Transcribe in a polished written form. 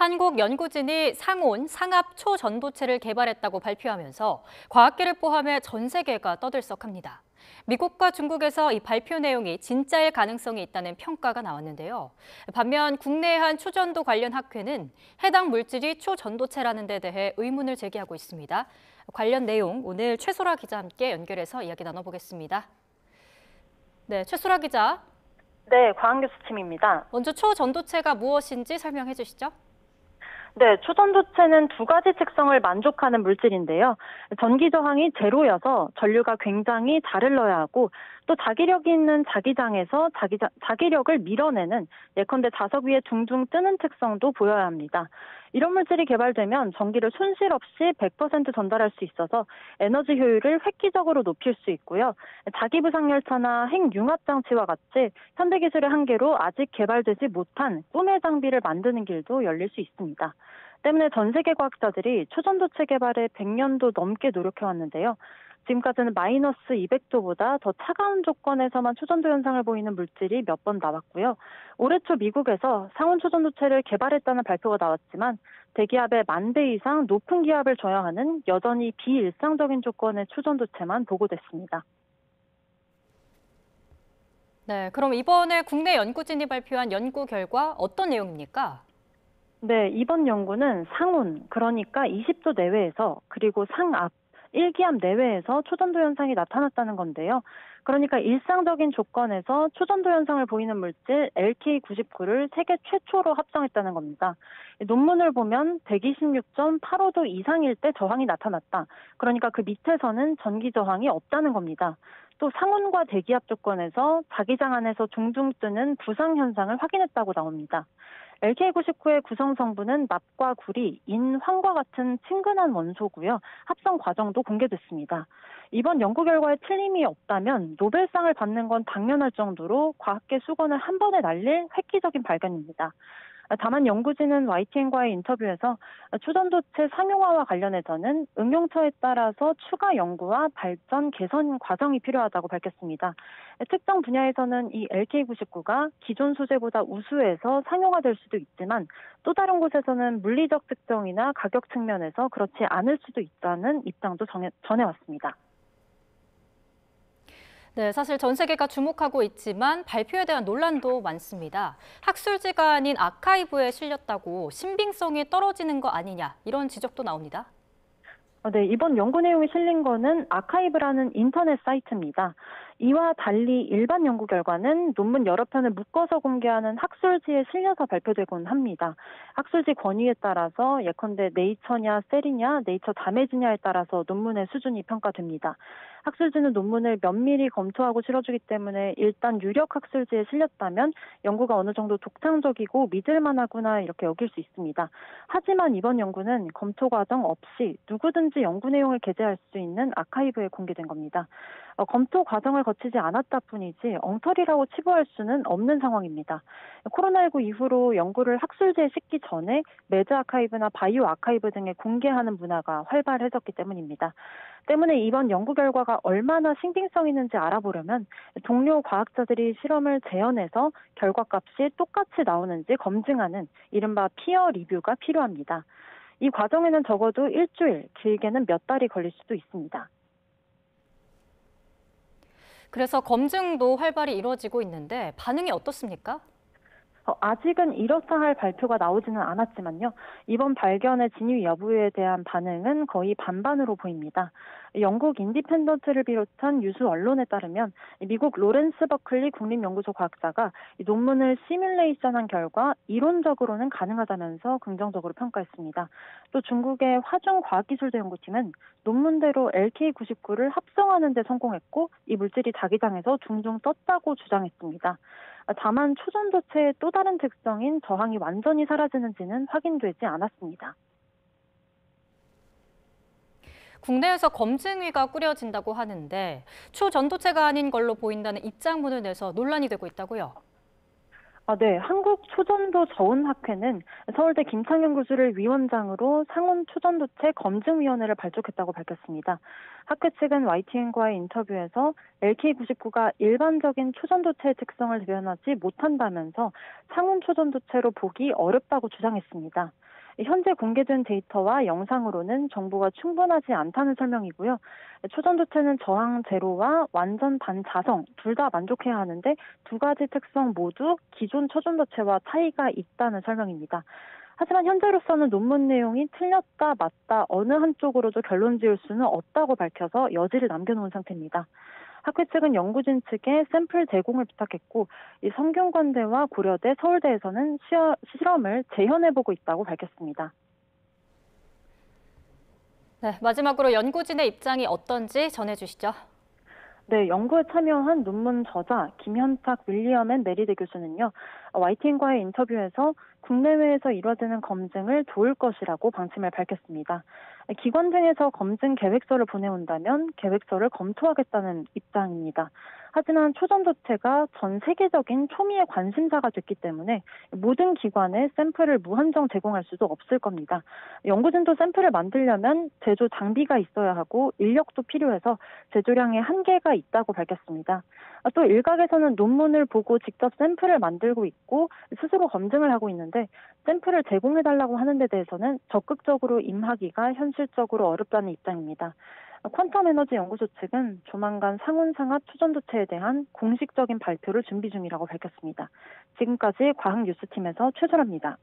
한국연구진이 상온, 상압 초전도체를 개발했다고 발표하면서 과학계를 포함해 전 세계가 떠들썩합니다. 미국과 중국에서 이 발표 내용이 진짜일 가능성이 있다는 평가가 나왔는데요. 반면 국내의 한 초전도 관련 학회는 해당 물질이 초전도체라는 데 대해 의문을 제기하고 있습니다. 관련 내용 오늘 최소라 기자와 함께 연결해서 이야기 나눠보겠습니다. 네, 최소라 기자. 네, 과학뉴스 팀입니다. 먼저 초전도체가 무엇인지 설명해 주시죠. 네, 초전도체는 두 가지 특성을 만족하는 물질인데요. 전기 저항이 제로여서 전류가 굉장히 잘 흘러야 하고 또 자기력이 있는 자기장에서 자기력을 밀어내는 예컨대 자석 위에 둥둥 뜨는 특성도 보여야 합니다. 이런 물질이 개발되면 전기를 손실 없이 100% 전달할 수 있어서 에너지 효율을 획기적으로 높일 수 있고요. 자기부상열차나 핵융합장치와 같이 현대기술의 한계로 아직 개발되지 못한 꿈의 장비를 만드는 길도 열릴 수 있습니다. 때문에 전 세계 과학자들이 초전도체 개발에 100년도 넘게 노력해왔는데요. 지금까지는 마이너스 200도보다 더 차가운 조건에서만 초전도 현상을 보이는 물질이 몇 번 나왔고요. 올해 초 미국에서 상온 초전도체를 개발했다는 발표가 나왔지만 대기압의 10,000배 이상 높은 기압을 저항하는 여전히 비일상적인 조건의 초전도체만 보고됐습니다. 네, 그럼 이번에 국내 연구진이 발표한 연구 결과 어떤 내용입니까? 네, 이번 연구는 상온, 그러니까 20도 내외에서 그리고 상압, 일기압 내외에서 초전도 현상이 나타났다는 건데요. 그러니까 일상적인 조건에서 초전도 현상을 보이는 물질 LK99를 세계 최초로 합성했다는 겁니다. 논문을 보면 126.85도 이상일 때 저항이 나타났다. 그러니까 그 밑에서는 전기 저항이 없다는 겁니다. 또 상온과 대기압 조건에서 자기장 안에서 둥둥 뜨는 부상 현상을 확인했다고 나옵니다. LK99의 구성 성분은 납과 구리, 인, 황과 같은 친근한 원소고요. 합성 과정도 공개됐습니다. 이번 연구 결과에 틀림이 없다면 노벨상을 받는 건 당연할 정도로 과학계 수건을 한 번에 날릴 획기적인 발견입니다. 다만 연구진은 YTN과의 인터뷰에서 초전도체 상용화와 관련해서는 응용처에 따라서 추가 연구와 발전, 개선 과정이 필요하다고 밝혔습니다. 특정 분야에서는 이 LK99가 기존 소재보다 우수해서 상용화될 수도 있지만 또 다른 곳에서는 물리적 특성이나 가격 측면에서 그렇지 않을 수도 있다는 입장도 전해왔습니다. 네, 사실 전 세계가 주목하고 있지만 발표에 대한 논란도 많습니다. 학술지가 아닌 아카이브에 실렸다고 신빙성이 떨어지는 거 아니냐 이런 지적도 나옵니다. 네, 이번 연구 내용이 실린 거는 아카이브라는 인터넷 사이트입니다. 이와 달리 일반 연구 결과는 논문 여러 편을 묶어서 공개하는 학술지에 실려서 발표되곤 합니다. 학술지 권위에 따라서 예컨대 네이처냐 셀이냐 네이처 자매지냐에 따라서 논문의 수준이 평가됩니다. 학술지는 논문을 면밀히 검토하고 실어주기 때문에 일단 유력 학술지에 실렸다면 연구가 어느 정도 독창적이고 믿을만하구나 이렇게 여길 수 있습니다. 하지만 이번 연구는 검토 과정 없이 누구든지 연구 내용을 게재할 수 있는 아카이브에 공개된 겁니다. 검토 과정을 거치지 않았다 뿐이지 엉터리라고 치부할 수는 없는 상황입니다. 코로나19 이후로 연구를 학술지에 싣기 전에 매드 아카이브나 바이오 아카이브 등에 공개하는 문화가 활발해졌기 때문입니다. 때문에 이번 연구 결과가 얼마나 신빙성 있는지 알아보려면 동료 과학자들이 실험을 재현해서 결과값이 똑같이 나오는지 검증하는 이른바 피어 리뷰가 필요합니다. 이 과정에는 적어도 일주일, 길게는 몇 달이 걸릴 수도 있습니다. 그래서 검증도 활발히 이루어지고 있는데 반응이 어떻습니까? 아직은 이렇다 할 발표가 나오지는 않았지만요. 이번 발견의 진위 여부에 대한 반응은 거의 반반으로 보입니다. 영국 인디펜던트를 비롯한 유수 언론에 따르면 미국 로렌스 버클리 국립연구소 과학자가 논문을 시뮬레이션한 결과 이론적으로는 가능하다면서 긍정적으로 평가했습니다. 또 중국의 화중과학기술대 연구팀은 논문대로 LK99를 합성하는 데 성공했고 이 물질이 자기장에서 둥둥 떴다고 주장했습니다. 다만 초전도체의 또 다른 특성인 저항이 완전히 사라지는지는 확인되지 않았습니다. 국내에서 검증위가 꾸려진다고 하는데 초전도체가 아닌 걸로 보인다는 입장문을 내서 논란이 되고 있다고요. 네. 한국초전도저온학회는 서울대 김창현 교수를 위원장으로 상온초전도체 검증위원회를 발족했다고 밝혔습니다. 학회 측은 YTN과의 인터뷰에서 LK99가 일반적인 초전도체의 특성을 대변하지 못한다면서 상온초전도체로 보기 어렵다고 주장했습니다. 현재 공개된 데이터와 영상으로는 정보가 충분하지 않다는 설명이고요. 초전도체는 저항 제로와 완전 반자성 둘 다 만족해야 하는데 두 가지 특성 모두 기존 초전도체와 차이가 있다는 설명입니다. 하지만 현재로서는 논문 내용이 틀렸다 맞다 어느 한쪽으로도 결론 지을 수는 없다고 밝혀서 여지를 남겨놓은 상태입니다. 학회 측은 연구진 측에 샘플 제공을 부탁했고 이 성균관대와 고려대, 서울대에서는 실험을 재현해보고 있다고 밝혔습니다. 네, 마지막으로 연구진의 입장이 어떤지 전해주시죠. 네, 연구에 참여한 논문 저자 김현탁 윌리엄 앤 메리드 교수는요, YTN과의 인터뷰에서 국내외에서 이루어지는 검증을 도울 것이라고 방침을 밝혔습니다. 기관 등에서 검증 계획서를 보내온다면 계획서를 검토하겠다는 입장입니다. 하지만 초전도체가 전 세계적인 초미의 관심사가 됐기 때문에 모든 기관에 샘플을 무한정 제공할 수도 없을 겁니다. 연구진도 샘플을 만들려면 제조 장비가 있어야 하고 인력도 필요해서 제조량에 한계가 있다고 밝혔습니다. 또 일각에서는 논문을 보고 직접 샘플을 만들고 있고 스스로 검증을 하고 있는데 샘플을 제공해달라고 하는 데 대해서는 적극적으로 임하기가 현실적으로 어렵다는 입장입니다. 퀀텀 에너지 연구소 측은 조만간 상온상압 초전도체에 대한 공식적인 발표를 준비 중이라고 밝혔습니다. 지금까지 과학뉴스팀에서 최소라입니다.